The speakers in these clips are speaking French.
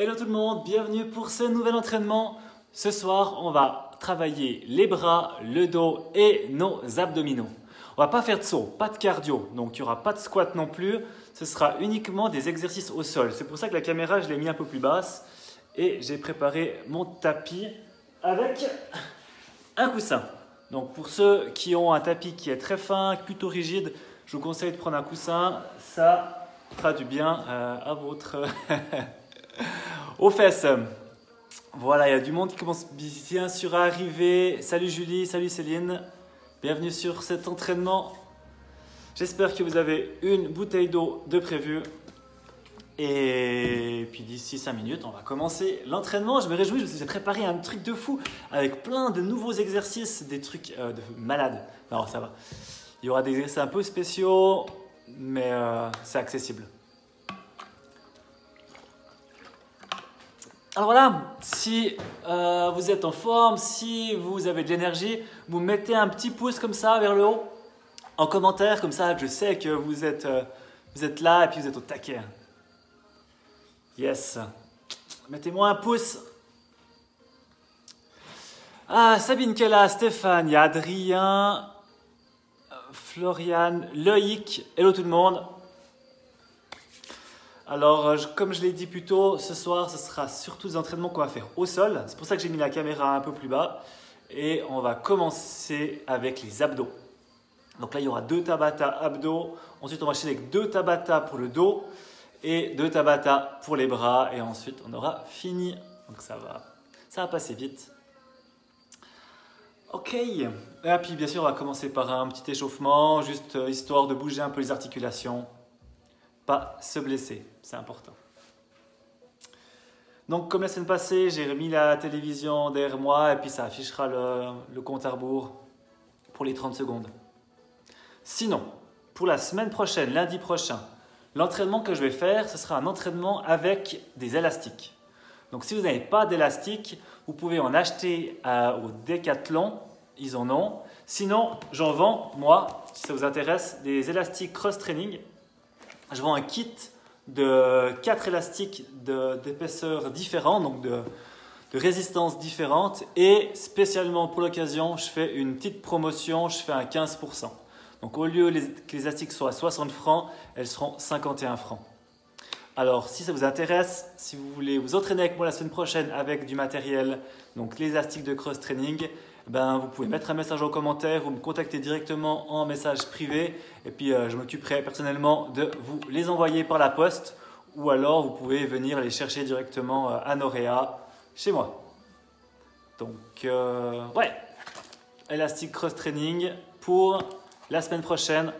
Hello tout le monde, bienvenue pour ce nouvel entraînement. Ce soir, on va travailler les bras, le dos et nos abdominaux. On va pas faire de saut, pas de cardio, donc il n'y aura pas de squat non plus. Ce sera uniquement des exercices au sol. C'est pour ça que la caméra, je l'ai mis un peu plus basse et j'ai préparé mon tapis avec un coussin. Donc pour ceux qui ont un tapis qui est très fin, plutôt rigide, je vous conseille de prendre un coussin. Ça fera du bien à votre aux fesses. Voilà, il y a du monde qui commence bien sûr à arriver. Salut Julie, salut Céline. Bienvenue sur cet entraînement. J'espère que vous avez une bouteille d'eau de prévu. Et puis d'ici 5 minutes, on va commencer l'entraînement. Je me réjouis, je vous ai préparé un truc de fou avec plein de nouveaux exercices, des trucs de malades. Non, ça va. Il y aura des exercices un peu spéciaux, mais c'est accessible. Alors voilà, si vous êtes en forme, si vous avez de l'énergie, vous mettez un petit pouce comme ça vers le haut en commentaire, comme ça je sais que vous êtes là et puis vous êtes au taquet. Yes. Mettez-moi un pouce. Ah, Sabine qui est là, Stéphane, il y a Adrien, Floriane, Loïc, hello tout le monde. Alors, comme je l'ai dit plus tôt, ce soir, ce sera surtout des entraînements qu'on va faire au sol. C'est pour ça que j'ai mis la caméra un peu plus bas. Et on va commencer avec les abdos. Donc là, il y aura 2 Tabata abdos. Ensuite, on va enchaîner avec 2 Tabata pour le dos et 2 Tabata pour les bras. Et ensuite, on aura fini. Donc ça va passer vite. Ok. Et puis, bien sûr, on va commencer par un petit échauffement, juste histoire de bouger un peu les articulations. Pas se blesser, c'est important. Donc comme la semaine passée, j'ai remis la télévision derrière moi et puis ça affichera le compte à rebours pour les 30 secondes. Sinon, pour la semaine prochaine, lundi prochain, l'entraînement que je vais faire, ce sera un entraînement avec des élastiques. Donc si vous n'avez pas d'élastique, vous pouvez en acheter au Decathlon, ils en ont. Sinon, j'en vends, moi, si ça vous intéresse, des élastiques cross-training. Je vends un kit de 4 élastiques d'épaisseur différentes, donc de résistance différente. Et spécialement pour l'occasion, je fais une petite promotion, je fais un 15%. Donc au lieu que les élastiques soient à 60 francs, elles seront 51 francs. Alors si ça vous intéresse, si vous voulez vous entraîner avec moi la semaine prochaine avec du matériel, donc les élastiques de cross-training, vous pouvez mettre un message en commentaire ou me contacter directement en message privé et puis je m'occuperai personnellement de vous les envoyer par la poste ou alors vous pouvez venir les chercher directement à Norea chez moi. Donc ouais, élastique cross training pour la semaine prochaine.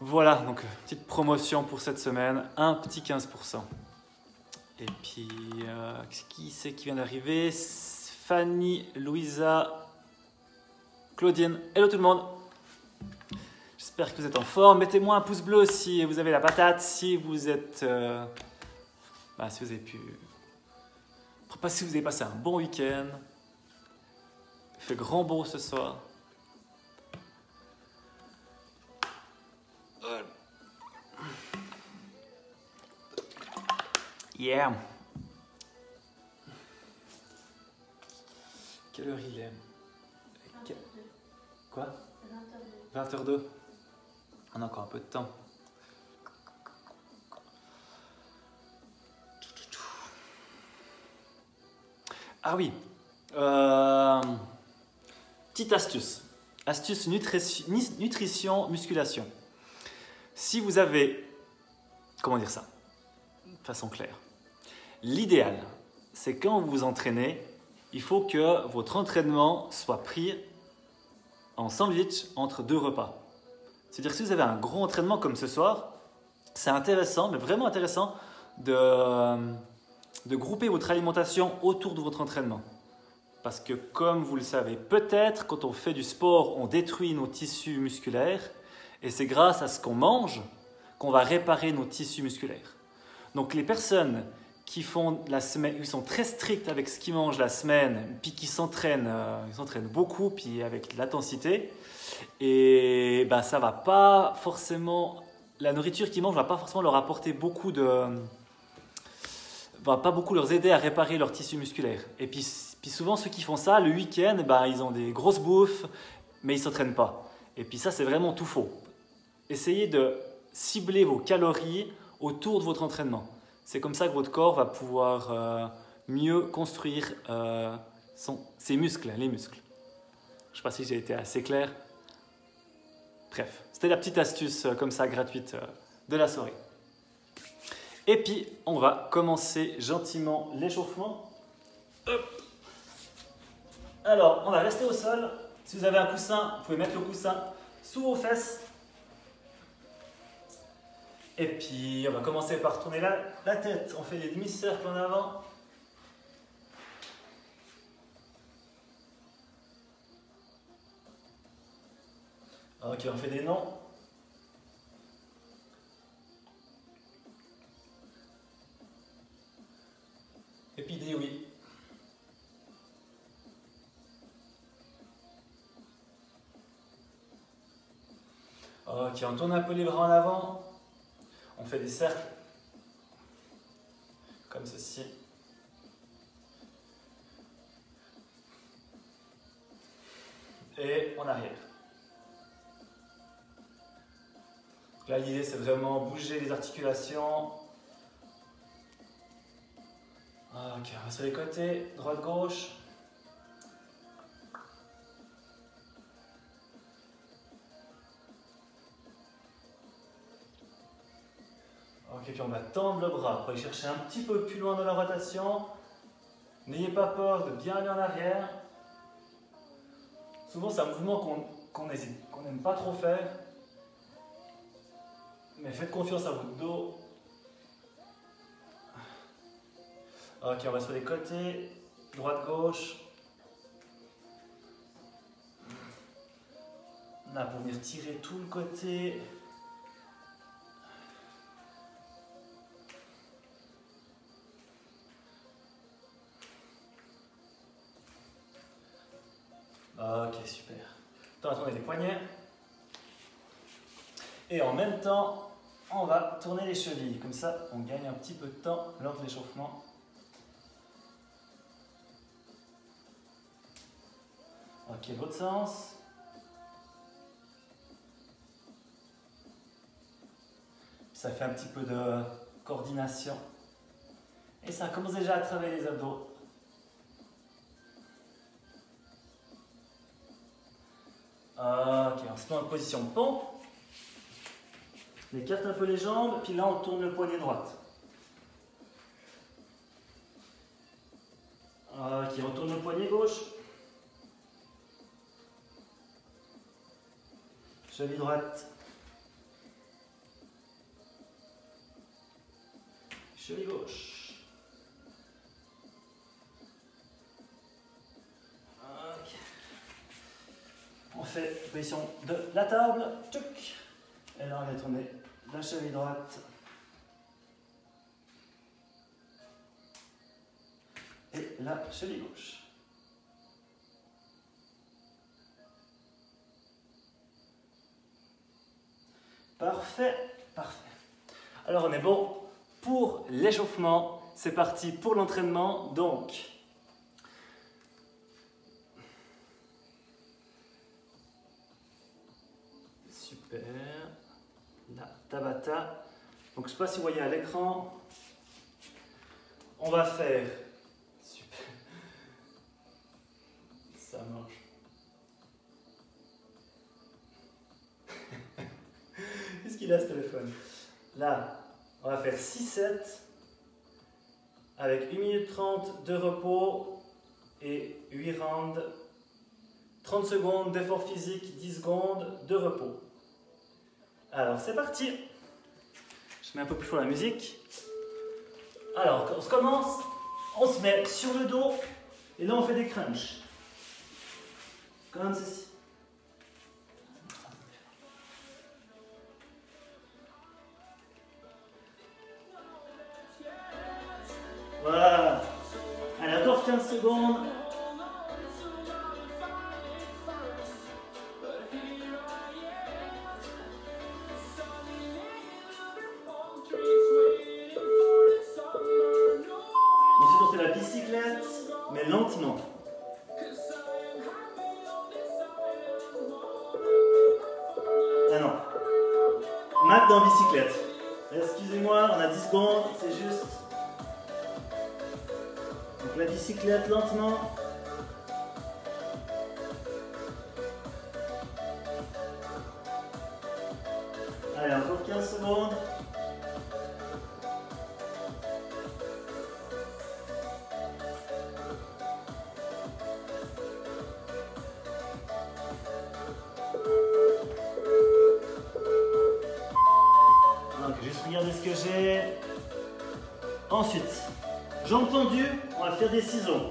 Voilà, donc petite promotion pour cette semaine, un petit 15%. Et puis qui c'est qui vient d'arriver? Fanny, Louisa, Claudine, hello tout le monde. J'espère que vous êtes en forme. Mettez-moi un pouce bleu si vous avez la patate, si vous êtes, si vous avez pu, si vous avez passé un bon week-end. Il fait grand beau ce soir. Yeah. Quelle heure il est? 22. Quoi? 20h02. 20h02. On a encore un peu de temps. Ah oui. Petite astuce. Astuce nutrition, musculation. Si vous avez... Comment dire ça? De façon claire. L'idéal, c'est quand vous vous entraînez, il faut que votre entraînement soit pris en sandwich entre 2 repas. C'est-à-dire que si vous avez un gros entraînement comme ce soir, c'est intéressant, mais vraiment intéressant, de grouper votre alimentation autour de votre entraînement. Parce que comme vous le savez peut-être, quand on fait du sport, on détruit nos tissus musculaires et c'est grâce à ce qu'on mange qu'on va réparer nos tissus musculaires. Donc les personnes qui font la semaine, ils sont très stricts avec ce qu'ils mangent la semaine, puis qui s'entraînent, ils s'entraînent beaucoup, puis avec de l'intensité, et ça va pas forcément, la nourriture qu'ils mangent va pas forcément leur apporter beaucoup de va pas beaucoup leur aider à réparer leur tissu musculaire. Et puis souvent, ceux qui font ça, le week-end, ben, ils ont des grosses bouffes, mais ils ne s'entraînent pas. Et puis ça, c'est vraiment tout faux. Essayez de cibler vos calories autour de votre entraînement. C'est comme ça que votre corps va pouvoir mieux construire ses muscles, les muscles. Je ne sais pas si j'ai été assez clair. Bref, c'était la petite astuce comme ça, gratuite de la soirée. Et puis, on va commencer gentiment l'échauffement. Alors, on va rester au sol. Si vous avez un coussin, vous pouvez mettre le coussin sous vos fesses. Et puis, on va commencer par tourner la tête. On fait des demi-cercles en avant. Ok, on fait des non. Et puis des oui. Ok, on tourne un peu les bras en avant. On fait des cercles. Comme ceci. Et en arrière. Là, l'idée, c'est vraiment bouger les articulations. Ok, on va sur les côtés, droite-gauche. Ok, puis on va tendre le bras pour aller chercher un petit peu plus loin dans la rotation. N'ayez pas peur de bien aller en arrière. Souvent, c'est un mouvement qu'on n'aime pas trop faire. Mais faites confiance à votre dos. Ok, on va sur les côtés, droite-gauche. Là, pour venir tirer tout le côté. Ok, super. On va tourner les poignets. Et en même temps, on va tourner les chevilles. Comme ça, on gagne un petit peu de temps lors de l'échauffement. Ok, l'autre sens. Ça fait un petit peu de coordination. Et ça commence déjà à travailler les abdos. Ok, on se met en position pompe. On écarte un peu les jambes, puis là on tourne le poignet droite. Ok, on tourne le poignet gauche. Cheville droite. Cheville gauche. Ok. On fait position de la table. Tchouk. Et là on va tourner la cheville droite. Et la cheville gauche. Parfait, parfait. Alors on est bon pour l'échauffement. C'est parti pour l'entraînement. Donc, super. La Tabata. Donc je ne sais pas si vous voyez à l'écran. On va faire. Super. Ça marche. Qu'est-ce qu'il a ce téléphone? Là, on va faire 6-7 avec 1 minute 30 de repos et 8 rounds. 30 secondes d'effort physique, 10 secondes de repos. Alors, c'est parti. Je mets un peu plus fort la musique. Alors, quand on commence, on se met sur le dos et là, on fait des crunchs. Comme ceci. Voilà. Allez, encore 15 secondes. bicyclette, mais lentement. Ah non. Mat dans bicyclette. Excusez-moi, on a 10 secondes, c'est juste. Donc la bicyclette lentement. Allez, encore 15 secondes. Donc, juste regarder ce que j'ai. Ensuite, jambes tendues, on va faire des ciseaux.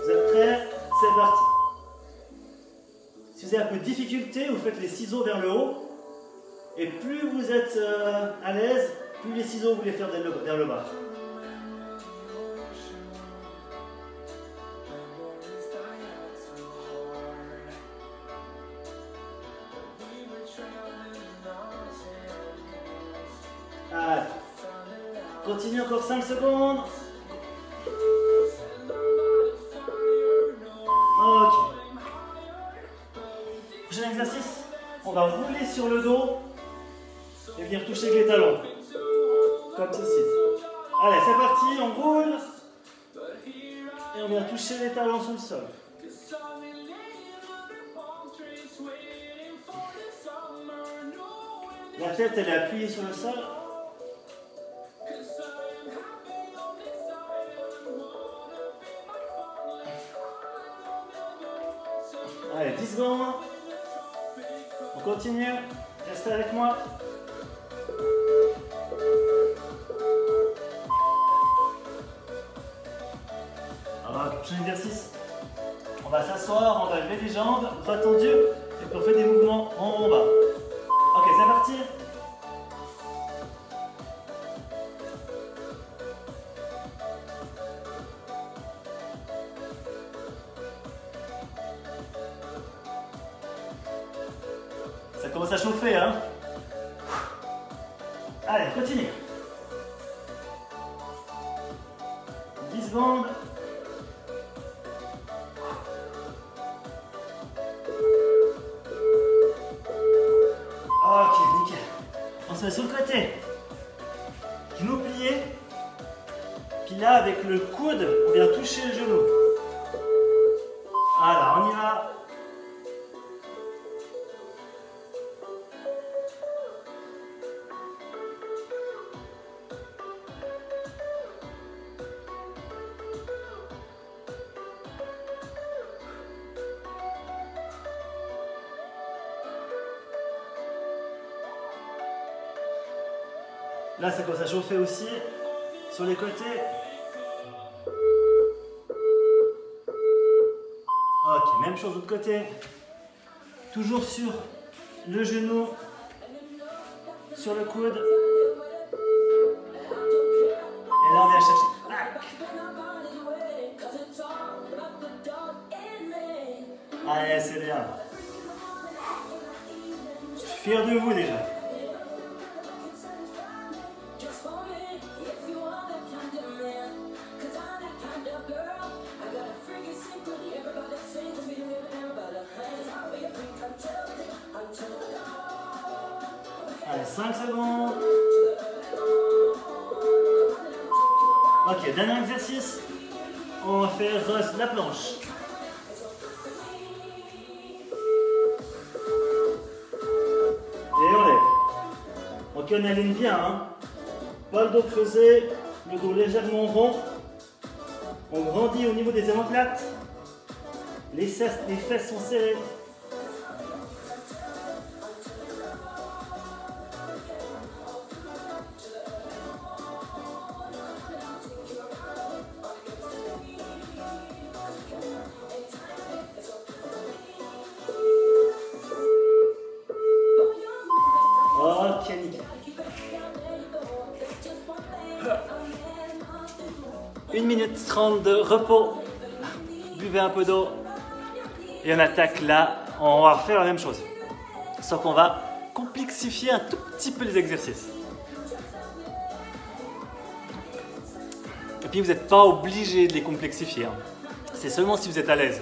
Vous êtes prêts? C'est parti. Si vous avez un peu de difficulté, vous faites les ciseaux vers le haut. Et plus vous êtes à l'aise, plus les ciseaux vous les faire vers le bas. Allez. Continue encore 5 secondes. Ok. Prochain exercice, on va rouler sur le dos et venir toucher avec les talons. Comme ceci. Allez, c'est parti, on roule. Et on vient toucher les talons sur le sol. La tête, elle est appuyée sur le sol. Allez, 10 secondes. On continue. Restez avec moi. Alors, prochain exercice. On va s'asseoir, on va lever les jambes, bras tendus, et puis on fait des mouvements en haut en bas. Ok, c'est parti. Ça commence à chauffer, hein? Allez, continue. 10 secondes. Ok, nickel. On se met sur le côté. Genou plié. Puis là, avec le coude, on vient toucher le genou. Voilà, on y va. Là, ça commence à chauffer aussi sur les côtés. Ok, même chose de l'autre côté. Toujours sur le genou, sur le coude. Et là, on vient chercher. Allez, c'est bien. Je suis fier de vous déjà. Allez, 5 secondes. Ok, dernier exercice. On va faire la planche. Et on lève. Ok, on aligne bien. Hein. Pas le dos creusé, le dos légèrement rond. On grandit au niveau des omoplates. Les fesses sont serrées. Ok, nickel. 1 minute 30 de repos. Buvez un peu d'eau. Et on attaque là. On va faire la même chose. Sauf qu'on va complexifier un tout petit peu les exercices. puis vous n'êtes pas obligé de les complexifier. Hein. C'est seulement si vous êtes à l'aise.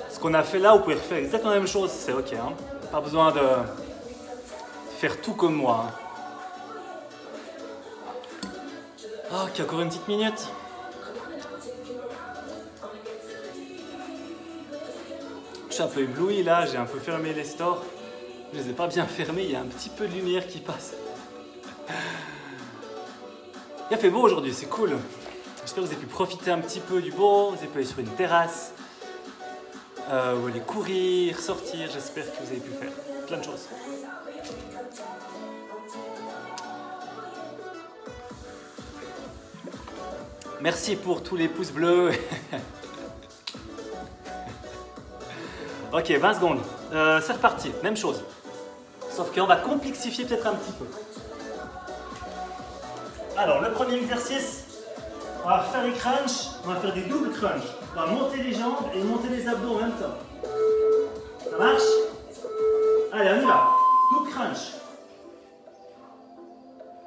Ce qu'on a fait là, vous pouvez refaire exactement la même chose, c'est ok. Hein. Pas besoin de faire tout comme moi. Hein. Ok, encore une petite minute. Je suis un peu ébloui là, j'ai un peu fermé les stores. Je les ai pas bien fermés, il y a un petit peu de lumière qui passe. Il a fait beau aujourd'hui, c'est cool. J'espère que vous avez pu profiter un petit peu du beau, vous avez pu aller sur une terrasse, ou aller courir, sortir, j'espère que vous avez pu faire plein de choses. Merci pour tous les pouces bleus. Ok, 20 secondes. C'est reparti, même chose. Sauf qu'on va complexifier peut-être un petit peu. Alors, le premier exercice, on va faire les crunchs, on va faire des doubles crunchs. On va monter les jambes et monter les abdos en même temps. Ça marche? Allez, on y va. Double crunch.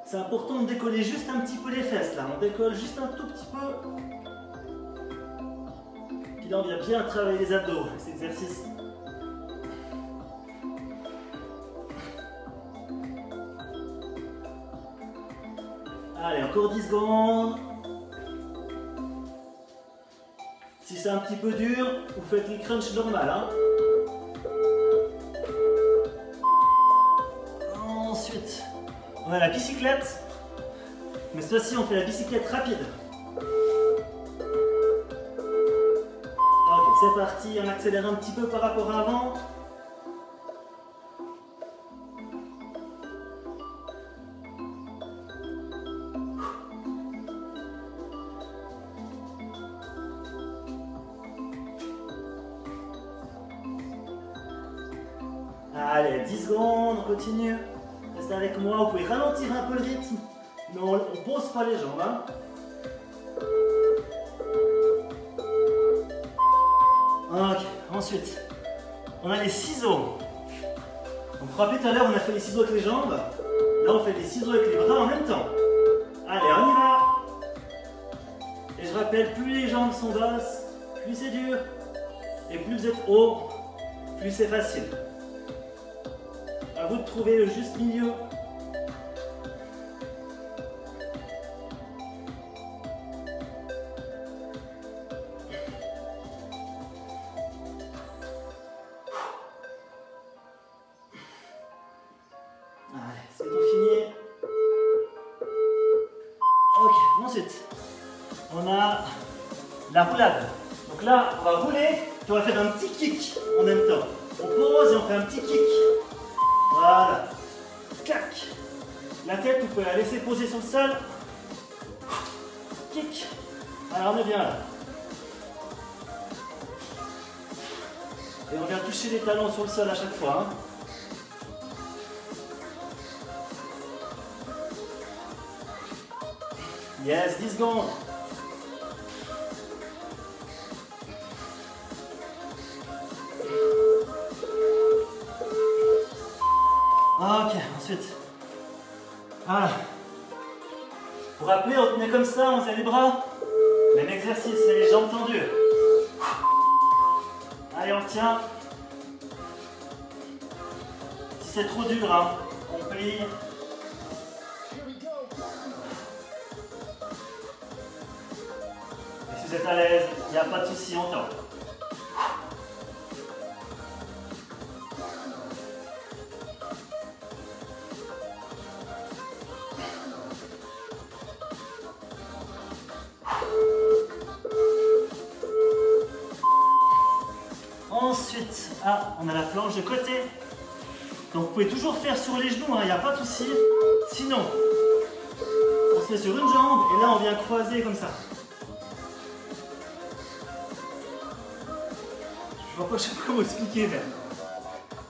C'est important de décoller juste un petit peu les fesses là. On décolle juste un tout petit peu. Puis là, on vient bien travailler les abdos avec cet exercice. Allez, encore 10 secondes. Si c'est un petit peu dur, vous faites les crunchs normales. Hein. Ensuite, on a la bicyclette. Mais cette fois-ci, on fait la bicyclette rapide. Ok, c'est parti. On accélère un petit peu par rapport à avant. Allez, 10 secondes, on continue. Restez avec moi, vous pouvez ralentir un peu le rythme, mais on ne pose pas les jambes. Hein. Ok, ensuite, on a les ciseaux. Vous vous rappelez tout à l'heure, on a fait les ciseaux avec les jambes. Là, on fait les ciseaux avec les bras en même temps. Allez, on y va. Et je rappelle, plus les jambes sont basses, plus c'est dur. Et plus vous êtes haut, plus c'est facile. À vous de trouver le juste milieu. Allez, c'est tout fini. Ok, ensuite, on a la roulade. Donc là, on va rouler, puis on va faire un petit kick en même temps. On pose et on fait un petit kick. Voilà. Clac. La tête, vous pouvez la laisser poser sur le sol. Kick. Alors on est bien là. Et on vient toucher les talons sur le sol à chaque fois. Hein. Yes, 10 secondes. Ok, ensuite. Voilà. Pour rappeler, on tenait comme ça, on faisait les bras. Même exercice, c'est les jambes tendues. Allez, on tient. Si c'est trop dur, hein, on plie. Et si vous êtes à l'aise, il n'y a pas de souci, on tend. Ensuite, on a la planche de côté. Donc vous pouvez toujours faire sur les genoux, il n'y a pas de souci. Sinon, on se met sur une jambe et là on vient croiser comme ça. Je sais pas comment expliquer même.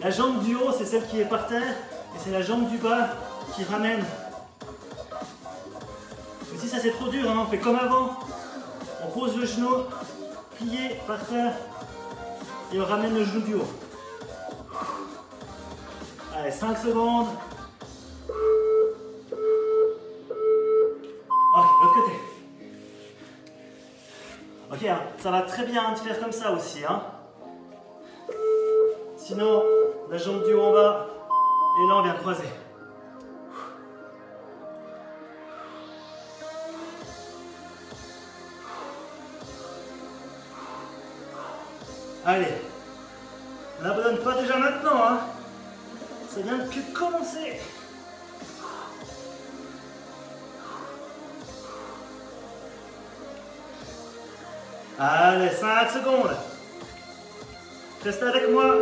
La jambe du haut c'est celle qui est par terre et c'est la jambe du bas qui ramène. Mais si ça c'est trop dur, on fait comme avant. On pose le genou, plié par terre. Et on ramène le genou du haut. Allez, 5 secondes. Ok, de l'autre côté. Ça va très bien de faire comme ça aussi, hein. Sinon, la jambe du haut en bas, et là on vient croiser. Allez, n'abandonne pas déjà maintenant, hein. Ça vient que commencer. Allez, 5 secondes. Reste avec moi.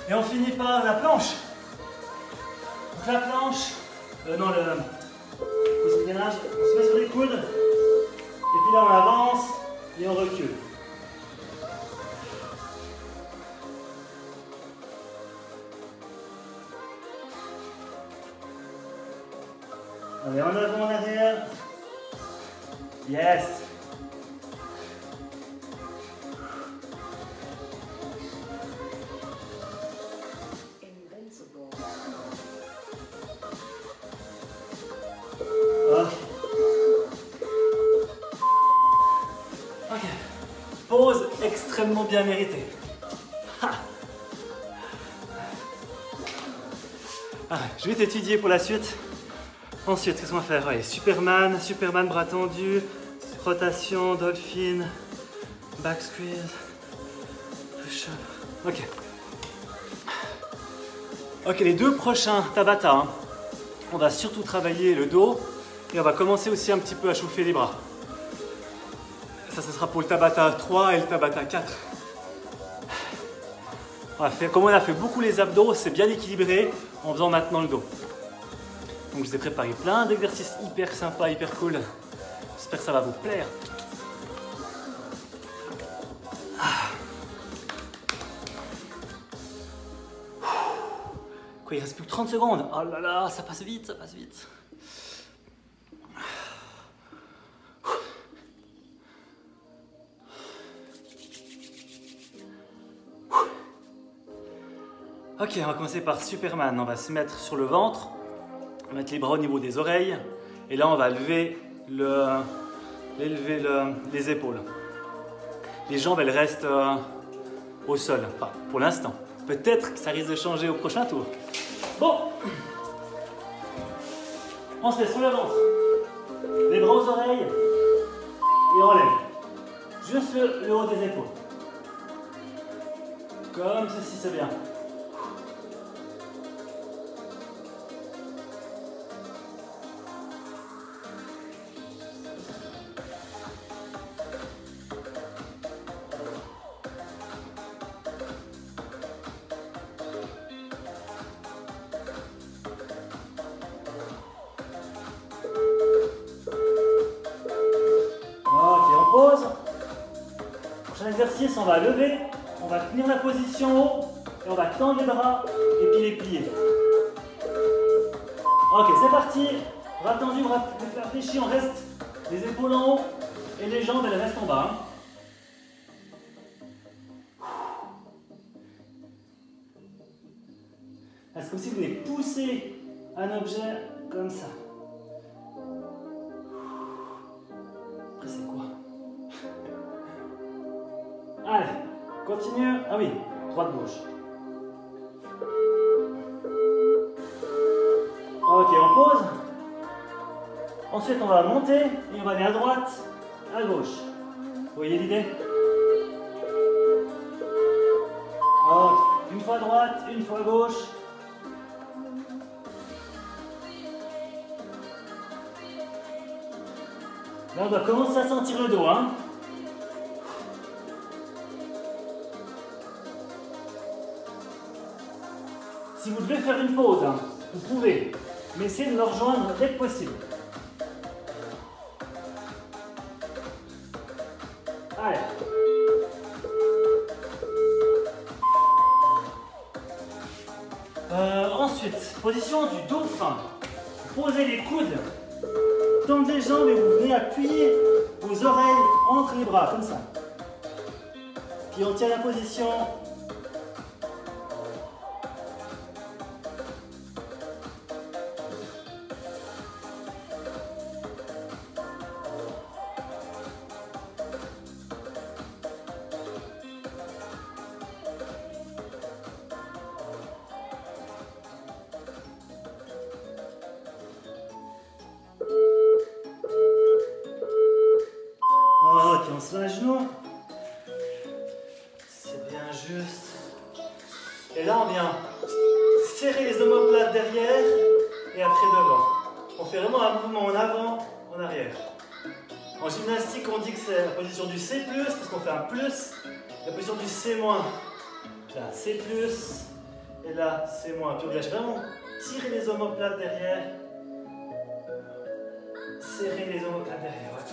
Et on finit par la planche. Donc la planche, non, le gainage, on se met sur les coudes. Et puis là on avance et on recule. Allez, en avant, en arrière. Yes. Ok. Pause extrêmement bien méritée. Je vais t'étudier pour la suite. Ensuite, qu'est-ce qu'on va faire? Ouais, Superman, bras tendu, rotation, dolphin, back squeeze, push-up. Ok. Ok, les deux prochains Tabata, hein. On va surtout travailler le dos et on va commencer aussi un petit peu à chauffer les bras. Ça, ce sera pour le Tabata 3 et le Tabata 4. Comme on a fait beaucoup les abdos, c'est bien équilibré en faisant maintenant le dos. Donc je vous ai préparé plein d'exercices hyper sympas, hyper cool. J'espère que ça va vous plaire. Quoi, il reste plus que 30 secondes. Oh là là, ça passe vite, ça passe vite. Ok, on va commencer par Superman. On va se mettre sur le ventre. On va mettre les bras au niveau des oreilles. Et là, on va lever les épaules. Les jambes, elles restent au sol. Enfin, pour l'instant. Peut-être que ça risque de changer au prochain tour. Bon. On se met sur le ventre. Les bras aux oreilles. Et on lève. Juste le haut des épaules. Comme ceci, c'est bien. Exercice, on va lever, on va tenir la position haut et on va tendre les bras et puis les plier. Ok, c'est parti. Bras tendus, bras fléchis, on reste les épaules en haut et les jambes elles restent en bas. C'est comme si vous venez pousser un objet comme ça. Après c'est quoi? Allez, continue. Ah oui, droite-gauche. Ok, on pose. Ensuite, on va monter et on va aller à droite, à gauche. Vous voyez l'idée? Ok, une fois à droite, une fois à gauche. Là, on doit commencer à sentir le dos, hein. Si vous devez faire une pause, hein, vous pouvez, mais essayez de me rejoindre dès que possible. Allez. Ensuite, position du dauphin. Posez les coudes, tendez les jambes et vous venez appuyer vos oreilles entre les bras, comme ça. Puis on tient la position. vient serrer les omoplates derrière et après devant. On fait vraiment un mouvement en avant, en arrière. En gymnastique, on dit que c'est la position du C+, parce qu'on fait un plus. La position du C-. Là, C+, et là, C-. Puis on lâche vraiment tirer les omoplates derrière. Serrer les omoplates derrière, ouais.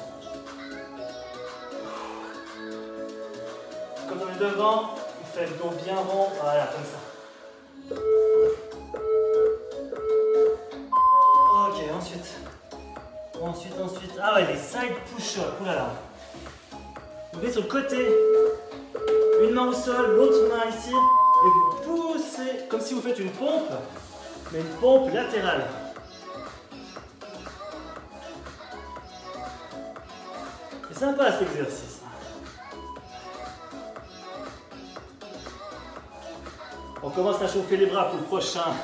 Quand on est devant, on fait le dos bien rond, voilà, comme ça. Ok, ensuite. Ah ouais, les side push-ups, oulala. Vous mettez sur le côté, une main au sol, l'autre main ici, et vous poussez comme si vous faites une pompe, mais une pompe latérale. C'est sympa cet exercice. On commence à chauffer les bras pour le prochain.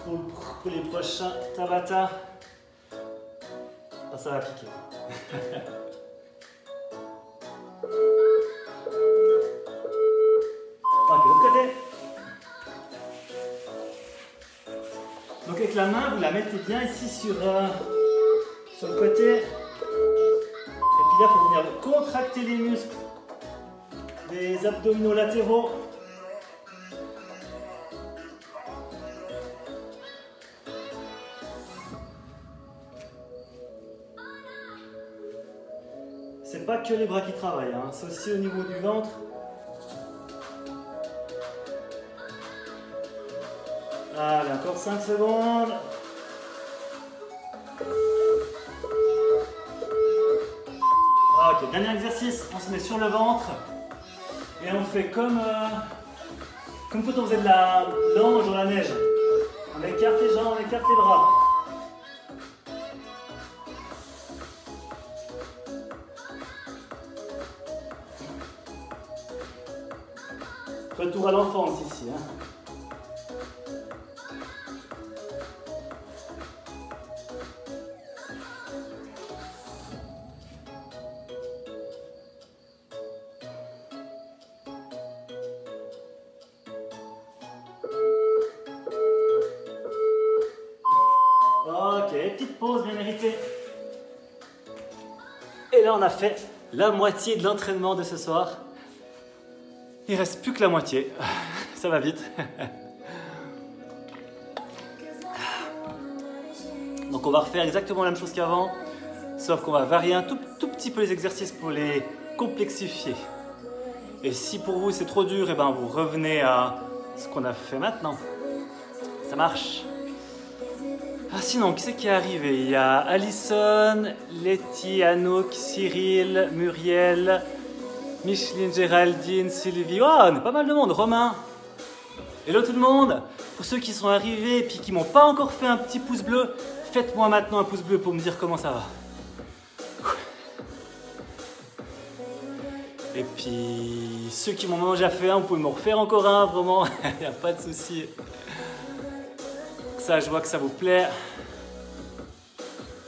Pour les prochains Tabata. Ah, ça va piquer. Ok, de l'autre côté. Donc avec la main, vous la mettez bien ici sur le côté. Et puis là, il faut venir contracter les muscles des abdominaux latéraux. C'est pas que les bras qui travaillent, hein. C'est aussi au niveau du ventre. Allez, encore 5 secondes. Ok, dernier exercice, on se met sur le ventre et on fait comme quand on faisait de la lange dans la neige. On écarte les jambes, on écarte les bras. Retour à l'enfance ici. Hein. Ok, petite pause bien méritée. Et là, on a fait la moitié de l'entraînement de ce soir. Il reste plus que la moitié. Ça va vite. Donc on va refaire exactement la même chose qu'avant, sauf qu'on va varier un tout petit peu les exercices pour les complexifier. Et si pour vous c'est trop dur, et ben vous revenez à ce qu'on a fait maintenant. Ça marche. Ah sinon, qui c'est qui est arrivé? Il y a Alison, Letty, Anouk, Cyril, Muriel, Micheline, Géraldine, Sylvie. Oh, on est pas mal de monde. Romain. Hello tout le monde. Pour ceux qui sont arrivés et puis qui m'ont pas encore fait un petit pouce bleu, faites-moi maintenant un pouce bleu pour me dire comment ça va. Et puis, ceux qui m'ont déjà fait un, vous pouvez m'en refaire encore un, vraiment. Il n'y a pas de souci. Ça, je vois que ça vous plaît. En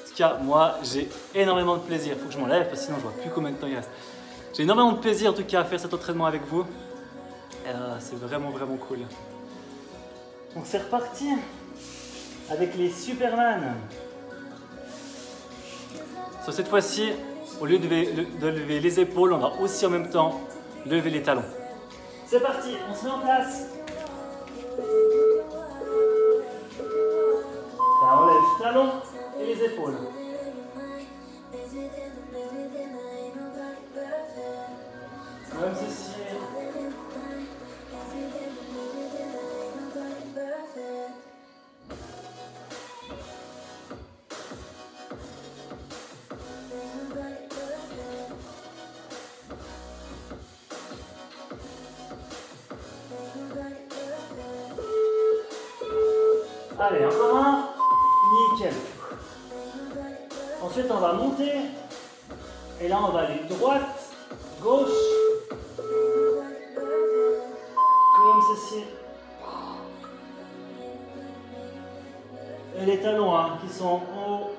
tout cas, moi, j'ai énormément de plaisir. Il faut que je m'enlève parce que sinon, je vois plus combien de temps il reste. J'ai énormément de plaisir, en tout cas, à faire cet entraînement avec vous. C'est vraiment, vraiment cool. Donc, c'est reparti avec les Superman. Sur cette fois-ci, au lieu de lever les épaules, on va aussi en même temps lever les talons. C'est parti, on se met en place. Ça enlève talons et les épaules. Comme ceci. Allez, encore un. Nickel. Ensuite, on va monter. Et là, on va aller droite, gauche. Comme ceci. Et les talons hein, qui sont en haut.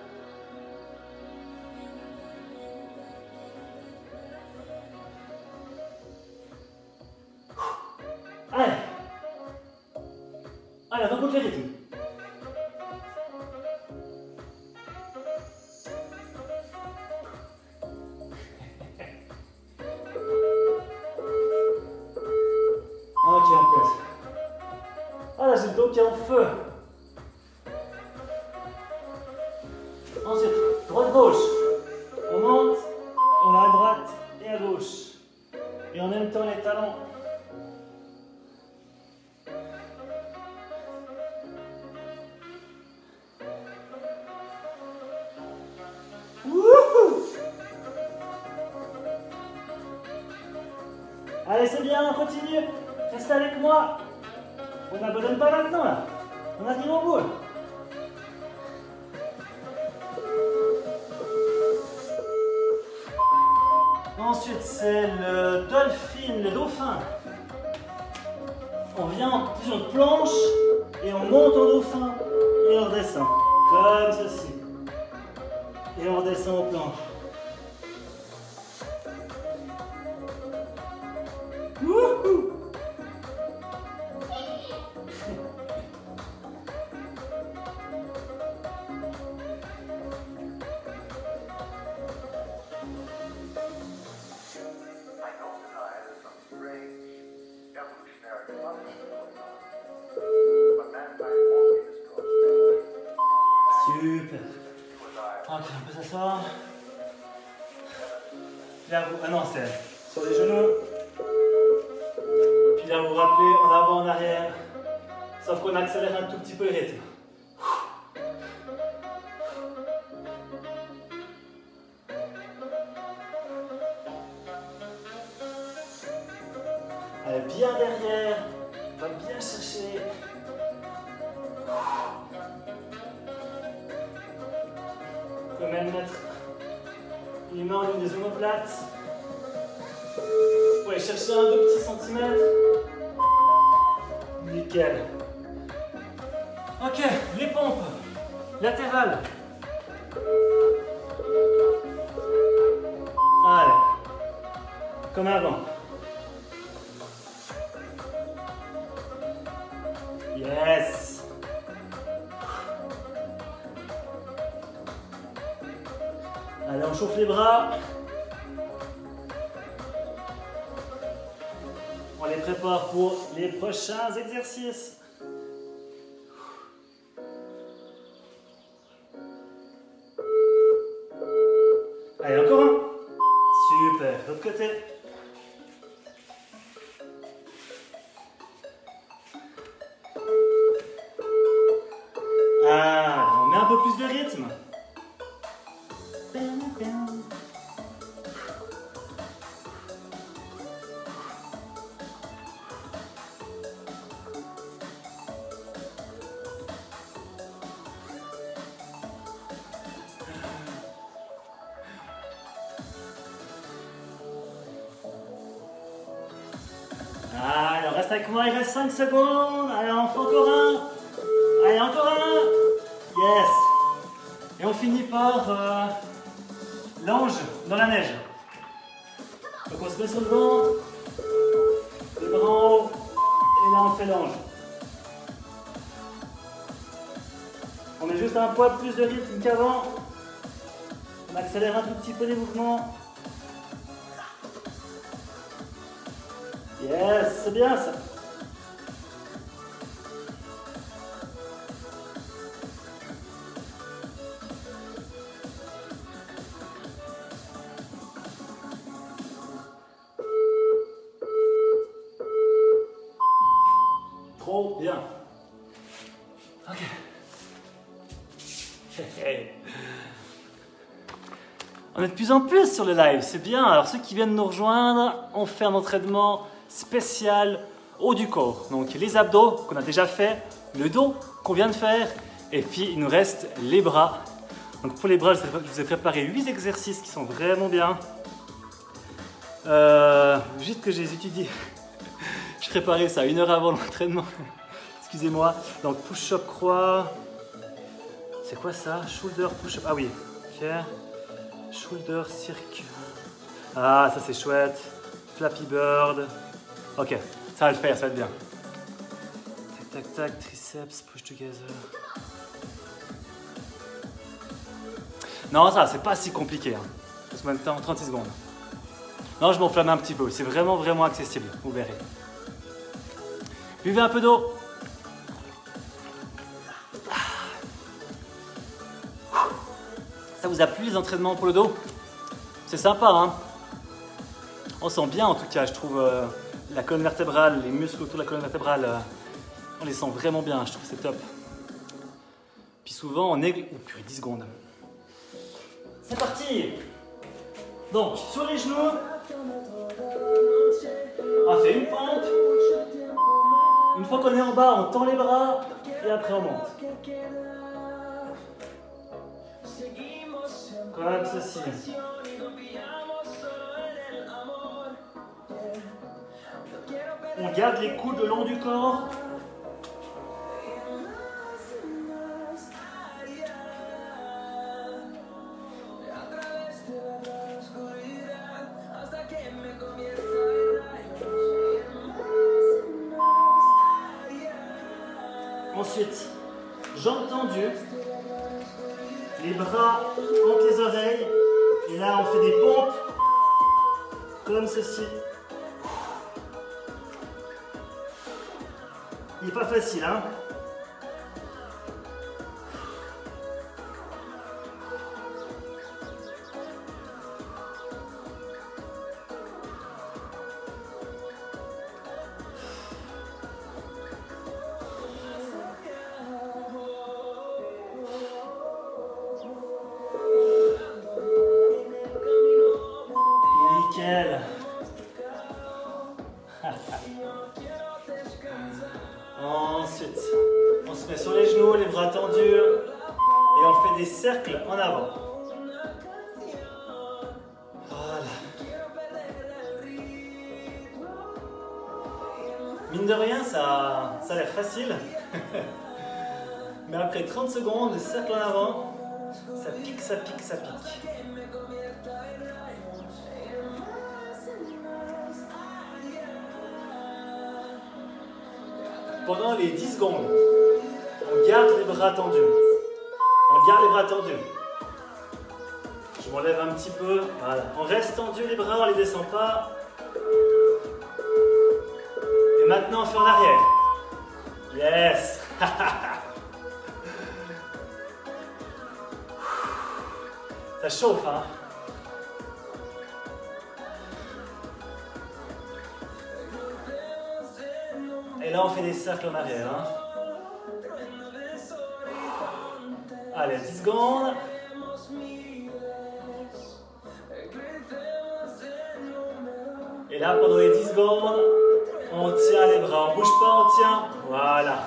Allez. Allez, on compte le rythme. Ok, on pose. Ah là, j'ai le dos qui est en feu. Ensuite, droite-gauche. On monte, on va à droite et à gauche. Et en même temps, les talons. Wouhou! Allez, c'est bien, on continue. Reste avec moi. On n'abandonne pas maintenant, là. On arrive au bout. Ensuite, c'est le dolphin, le dauphin. On vient toujours de planche et on monte en dauphin et on redescend. Comme ceci. Et on redescend aux planches. Wouhou! Super. Ok, on peut s'asseoir. Là, vous... Ah non, c'est sur les genoux. Puis là, vous vous rappelez en avant, en arrière. Sauf qu'on accélère un tout petit peu le rythme. Allez, bien derrière. On va bien chercher. On peut même mettre les mains en ligne des omoplates. Vous pouvez chercher un 2 petits centimètres. Nickel. Ok, les pompes latérales. Allez, comme avant. Yes. Allez, on chauffe les bras. On les prépare pour les prochains exercices. Allez, encore un. Super. L'autre côté. Ah, on met un peu plus de rythme. Allez, on reste avec moi, il reste 5 secondes. Allez, on fait encore un. Allez, encore un. Yes. Et on finit par l'ange dans la neige. Donc on se met sur le ventre, les bras en haut, et là on fait l'ange. On met juste un poids de plus de rythme qu'avant. On accélère un tout petit peu les mouvements. Yes, c'est bien ça. Trop bien. Ok. On est de plus en plus sur le live, c'est bien. Alors ceux qui viennent nous rejoindre, on fait un entraînement spécial haut du corps. Donc les abdos qu'on a déjà fait, le dos qu'on vient de faire, et puis il nous reste les bras. Donc pour les bras, je vous ai préparé 8 exercices qui sont vraiment bien. Juste que je les étudie. Je préparais ça 1 heure avant l'entraînement. Excusez-moi. Donc push-up croix. C'est quoi ça? Shoulder push-up. Ah oui. Ok. Shoulder circle. Ah, ça c'est chouette. Flappy bird. Ok, ça va le faire, ça va être bien. Tac, tac, tac, triceps, push together. Non, ça, c'est pas si compliqué. Hein. Ça se met en 36 secondes. Non, je m'enflamme un petit peu. C'est vraiment, vraiment accessible. Vous verrez. Buvez un peu d'eau. Ça vous a plu les entraînements pour le dos? C'est sympa, hein? On sent bien en tout cas, je trouve la colonne vertébrale, les muscles autour de la colonne vertébrale, on les sent vraiment bien, je trouve que c'est top. Puis souvent on est... Oh purée, 10 secondes. C'est parti! Donc, sur les genoux, on fait une pompe. Une fois qu'on est en bas, on tend les bras et après on monte. Comme ceci. On garde les coudes le long du corps. Ensuite, jambes tendues, les bras entre les oreilles, et là on fait des pompes comme ceci. Il n'est pas facile, hein? Nickel. Ensuite, on se met sur les genoux, les bras tendus et on fait des cercles en avant. Voilà. Mine de rien, ça a l'air facile. Mais après 30 secondes, le cercle en avant, ça pique, ça pique, ça pique. Pendant les 10 secondes, on garde les bras tendus. On garde les bras tendus. Je m'enlève un petit peu. Voilà. On reste tendu les bras, on ne les descend pas. Et maintenant, on fait en arrière. Yes. Ça chauffe, hein? Et là, on fait des cercles en arrière. Hein. Allez, 10 secondes. Et là, pendant les 10 secondes, on tient les bras. On ne bouge pas, on tient. Voilà.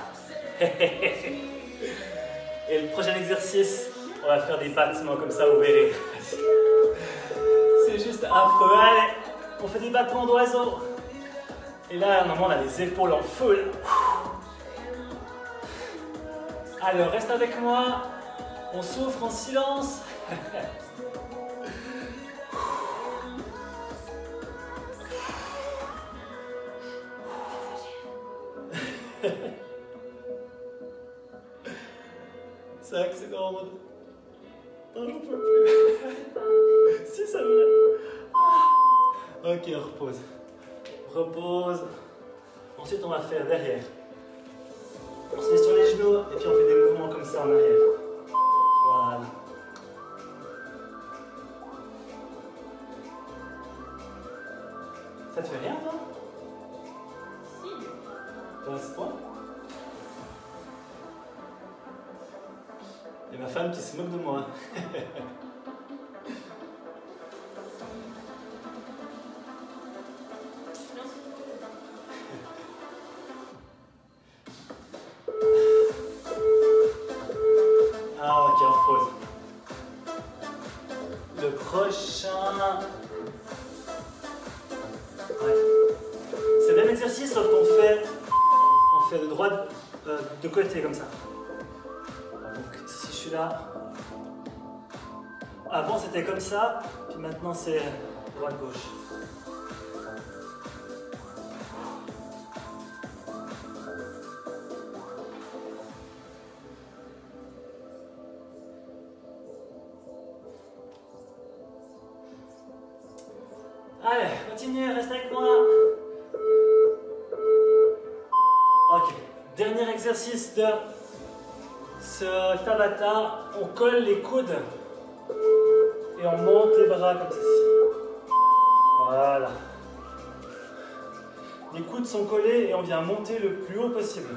Et le prochain exercice, on va faire des battements comme ça, vous verrez. C'est juste affreux. Allez, on fait des battements d'oiseau. Et là, normalement, on a les épaules en feu. Alors, reste avec moi. On souffre en silence. C'est accident. Non, j'en peux plus. Si, ça me lève. Ok, on repose. Repose. Ensuite, on va faire derrière. On se met sur les genoux et puis on fait des mouvements comme ça en arrière. Voilà. Ça te fait rien, toi? Si. Pas à ce point? Et ma femme qui se moque de moi. Ah ok, on repose. Le prochain... Ouais. C'est le même exercice sauf qu'on fait de droite de côté comme ça. Donc si je suis là... Avant c'était comme ça, puis maintenant c'est droite-gauche. Allez, continuez, restez avec moi. Ok, dernier exercice de ce Tabata. On colle les coudes et on monte les bras comme ceci. Voilà. Les coudes sont collés et on vient monter le plus haut possible.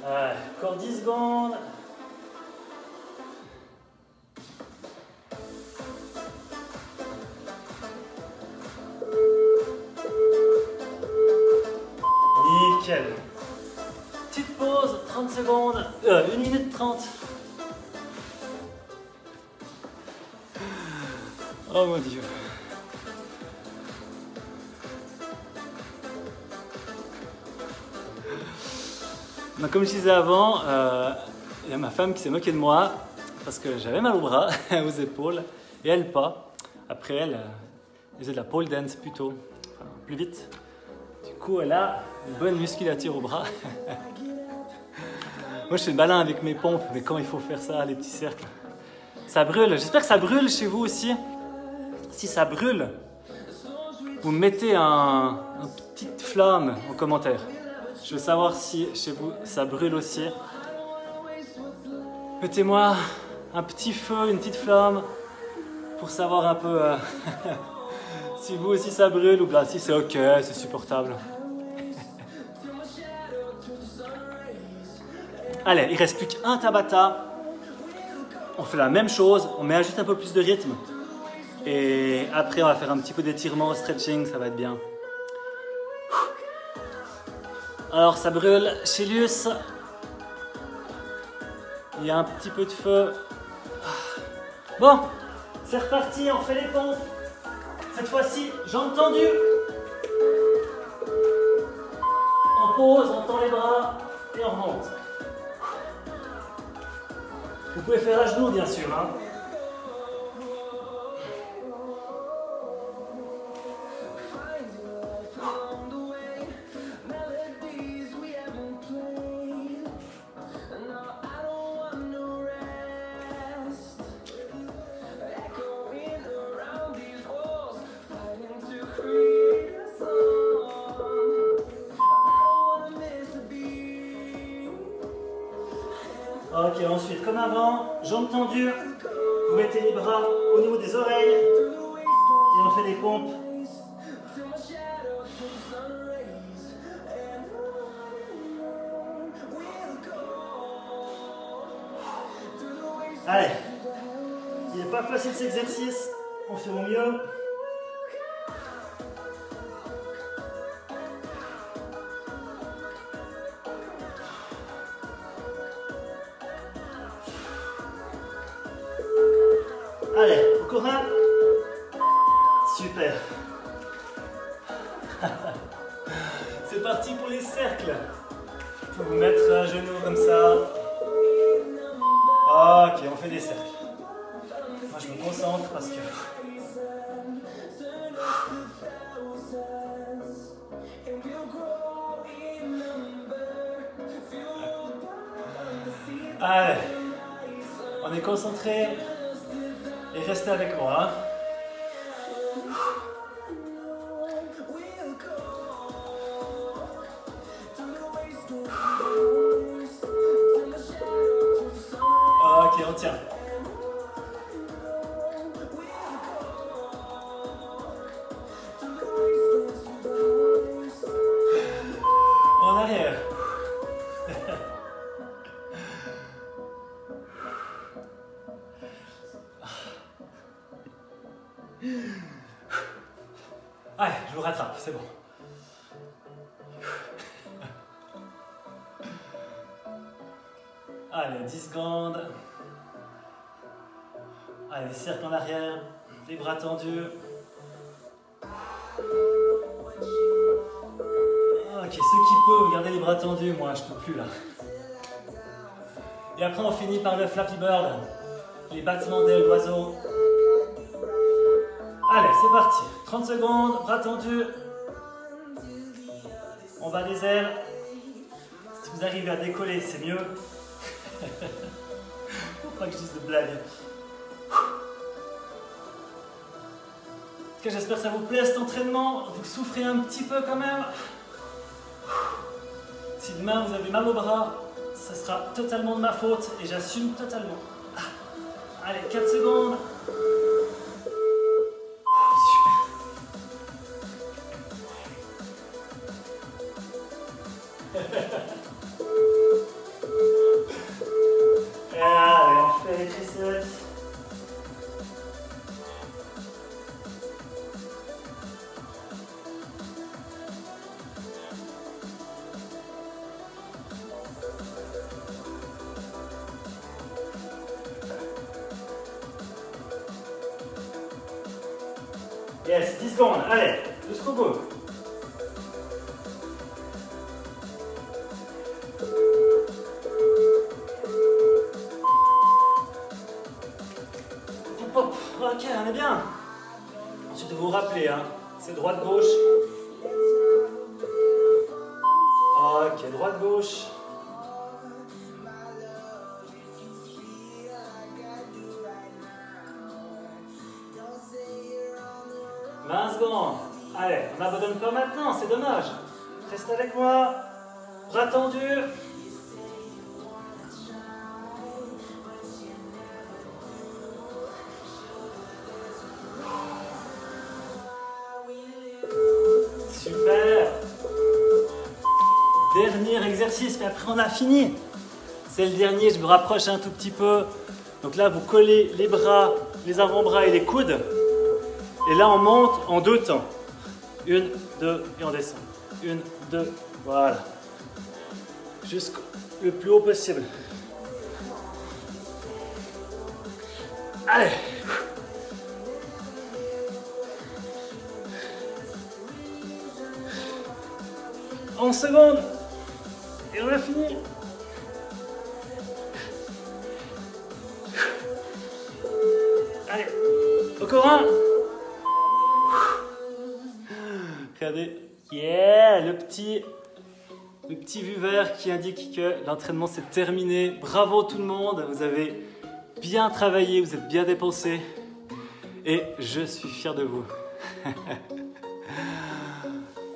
Allez, encore 10 secondes. Nickel. Petite pause, 30 secondes, 1 minute 30. Oh mon Dieu. Donc, comme je disais avant, il y a ma femme qui s'est moquée de moi parce que j'avais mal au bras, aux épaules, et elle pas. Après elle faisait de la pole dance plutôt, enfin, plus vite. Du coup, elle a une bonne musculature au bras. Moi, je fais le malin avec mes pompes, mais quand il faut faire ça, les petits cercles, ça brûle. J'espère que ça brûle chez vous aussi. Si ça brûle, vous mettez une petite flamme en commentaire. Je veux savoir si chez vous ça brûle aussi. Mettez-moi un petit feu, une petite flamme pour savoir un peu si vous aussi ça brûle ou bien si c'est ok, c'est supportable. Allez, il reste plus qu'un Tabata. On fait la même chose, on met juste un peu plus de rythme. Et après on va faire un petit peu d'étirement, stretching, ça va être bien. Alors ça brûle chez Luce. Il y a un petit peu de feu. Bon, c'est reparti, on fait les pompes. Cette fois-ci, jambes tendues. On pose, on tend les bras et on remonte. Vous pouvez faire à genoux bien sûr. Hein. Ok, ensuite, comme avant, jambes tendues, vous mettez les bras au niveau des oreilles et on fait des pompes. Allez, il n'est pas facile cet exercice, on fait au mieux. Allez, encore un. Super. C'est parti pour les cercles. Vous pouvez vous mettre à genoux comme ça. Ok, on fait des cercles. Moi je me concentre parce que... Allez, on est concentré. Et restez avec moi. Ok, on tient. En arrière. Allez, je vous rattrape, c'est bon. Allez, 10 secondes. Allez, cercle en arrière, les bras tendus. Ok, ceux qui peuvent, gardez les bras tendus, moi je peux plus là. Et après on finit par le Flappy Bird, les battements d'ailes d'oiseau. Allez, c'est parti. 30 secondes, bras tendus. On bat les ailes. Si vous arrivez à décoller, c'est mieux. Faut pas que je dise de blagues. En tout cas, j'espère que ça vous plaît cet entraînement. Vous souffrez un petit peu quand même. Si demain vous avez mal au bras, ça sera totalement de ma faute et j'assume totalement. Allez, 4 secondes. Et allez, on fait les triceps. Yes, 10 secondes, allez, jusqu'au bout. Hop, hop. Ok, on est bien. Ensuite, vous vous rappelez, hein, c'est droite-gauche. Ok, droite-gauche. Secondes. Allez, on n'abandonne pas maintenant, c'est dommage. Reste avec moi. Bras tendus. Super. Dernier exercice, mais après on a fini. C'est le dernier, je me rapproche un tout petit peu. Donc là, vous collez les bras, les avant-bras et les coudes. Et là, on monte en 2 temps. 1, 2, et on descend. 1, 2, voilà. Jusqu'au plus haut possible. Allez. 11 secondes. Et on a fini. Allez. Encore un. Regardez, yeah, le petit vu vert qui indique que l'entraînement s'est terminé. Bravo tout le monde, vous avez bien travaillé, vous êtes bien dépensé et je suis fier de vous.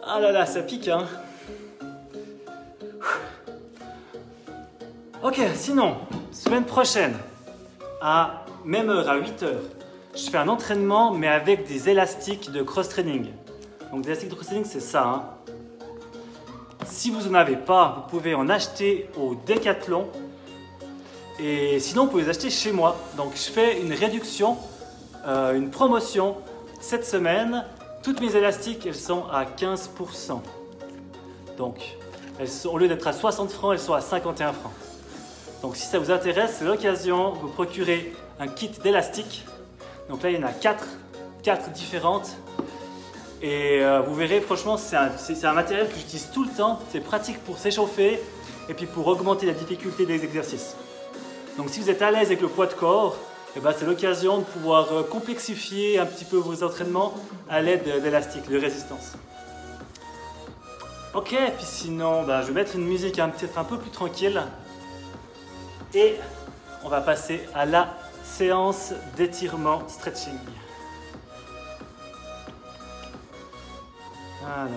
Ah là là, ça pique hein. Ok, sinon, semaine prochaine, à même heure, à 8 h, je fais un entraînement mais avec des élastiques de cross-training. Donc des élastiques de cross-training, c'est ça. Hein. Si vous n'en avez pas, vous pouvez en acheter au Decathlon. Et sinon, vous pouvez les acheter chez moi. Donc je fais une réduction, une promotion cette semaine. Toutes mes élastiques, elles sont à 15%. Donc, au lieu d'être à 60 francs, elles sont à 51 francs. Donc si ça vous intéresse, c'est l'occasion de vous procurer un kit d'élastiques. Donc là, il y en a 4 différentes. Et vous verrez, franchement, c'est un matériel que j'utilise tout le temps. C'est pratique pour s'échauffer et puis pour augmenter la difficulté des exercices. Donc si vous êtes à l'aise avec le poids de corps, eh ben, c'est l'occasion de pouvoir complexifier un petit peu vos entraînements à l'aide d'élastiques, de résistance. Ok, puis sinon, ben, je vais mettre une musique peut-être un peu plus tranquille. Et on va passer à la séance d'étirement stretching. Alors.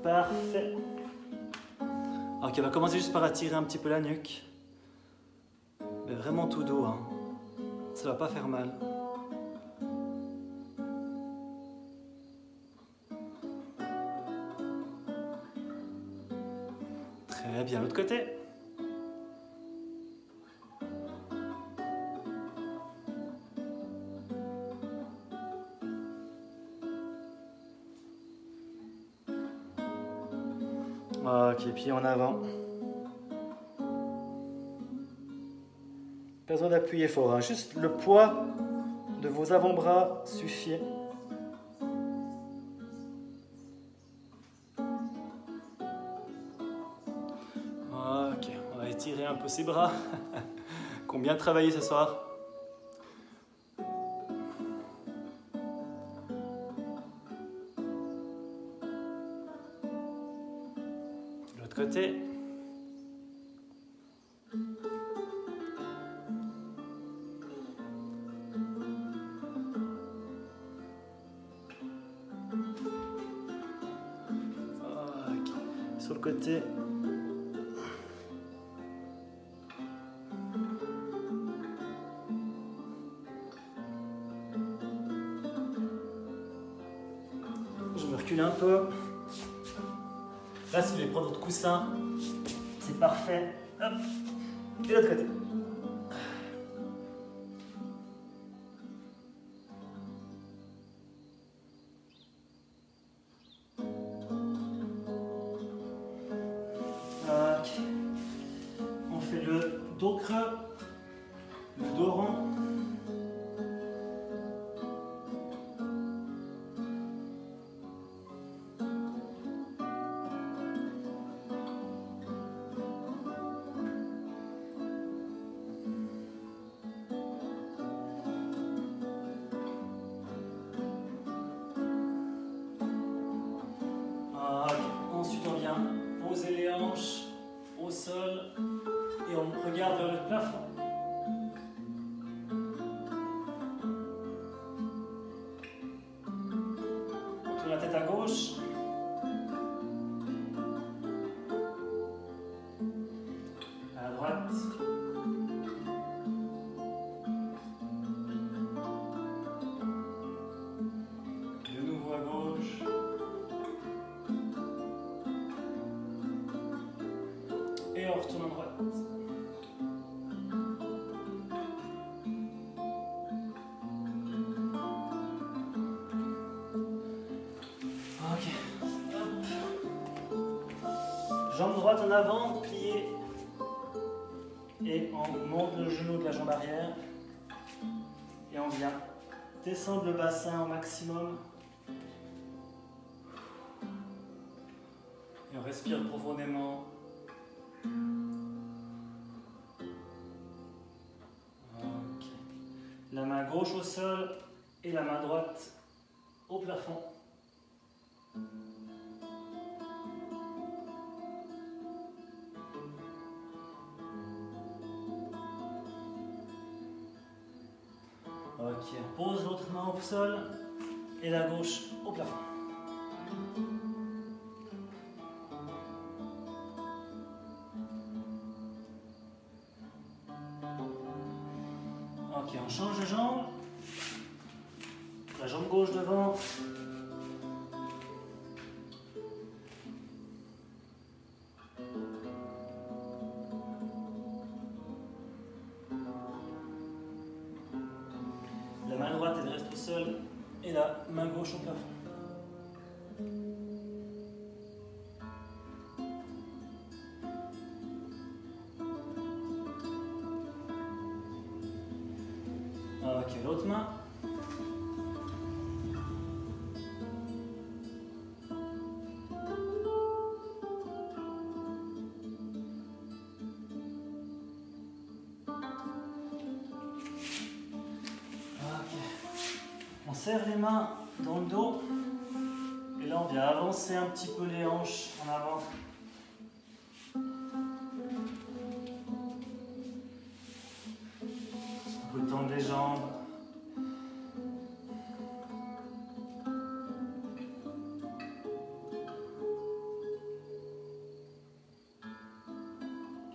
Parfait. Ok, on va commencer juste par attirer un petit peu la nuque. Mais vraiment tout doux, hein. Ça va pas faire mal. Très bien, l'autre côté. Ok, pied en avant. Pas besoin d'appuyer fort, hein. Juste le poids de vos avant-bras suffit. Ok, on va étirer un peu ses bras, qui ont bien travaillé ce soir. côté. Ok. Sur le côté. Je me recule un peu. Là, si vous voulez prendre votre coussin, c'est parfait. Hop. Et l'autre côté. Ok. On fait le dos creux, le dos rond. Ensuite, on vient poser les hanches au sol et on regarde vers le plafond. On tourne la tête à gauche. À droite. De nouveau à gauche. Et on retourne à droite. Ok. Jambe droite en avant, pliée. Et on monte le genou de la jambe arrière. Et on vient descendre le bassin au maximum. Et on respire profondément. Ok. La main gauche au sol et la main droite au plafond. Ok, on pose l'autre main au sol et la gauche au plafond. Ok, on change de jambe. La jambe gauche devant. La main droite, elle reste au sol et la main gauche au plafond. Ok, l'autre main. On serre les mains dans le dos et là on vient avancer un petit peu les hanches en avant. On peut tendre les jambes.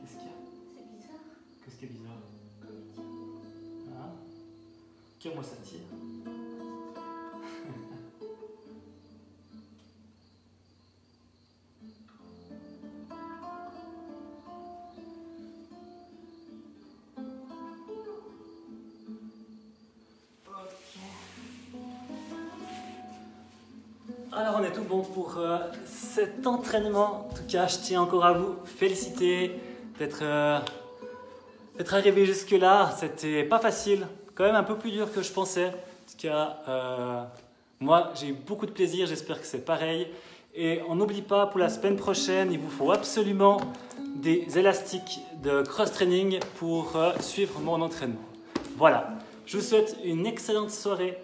Qu'est-ce qu'il y a? C'est bizarre. Qu'est-ce qui est bizarre? Comme il tient. Hein? Moi ça tire. Alors on est tout bon pour cet entraînement. En tout cas, je tiens encore à vous féliciter d'être arrivé jusque là. C'était pas facile, quand même un peu plus dur que je pensais. En tout cas, moi j'ai eu beaucoup de plaisir, j'espère que c'est pareil. Et on n'oublie pas, pour la semaine prochaine, il vous faut absolument des élastiques de cross-training pour suivre mon entraînement. Voilà, je vous souhaite une excellente soirée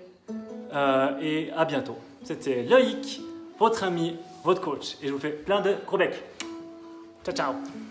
et à bientôt. C'était Loïc, votre ami, votre coach, et je vous fais plein de gros becs. Ciao, ciao.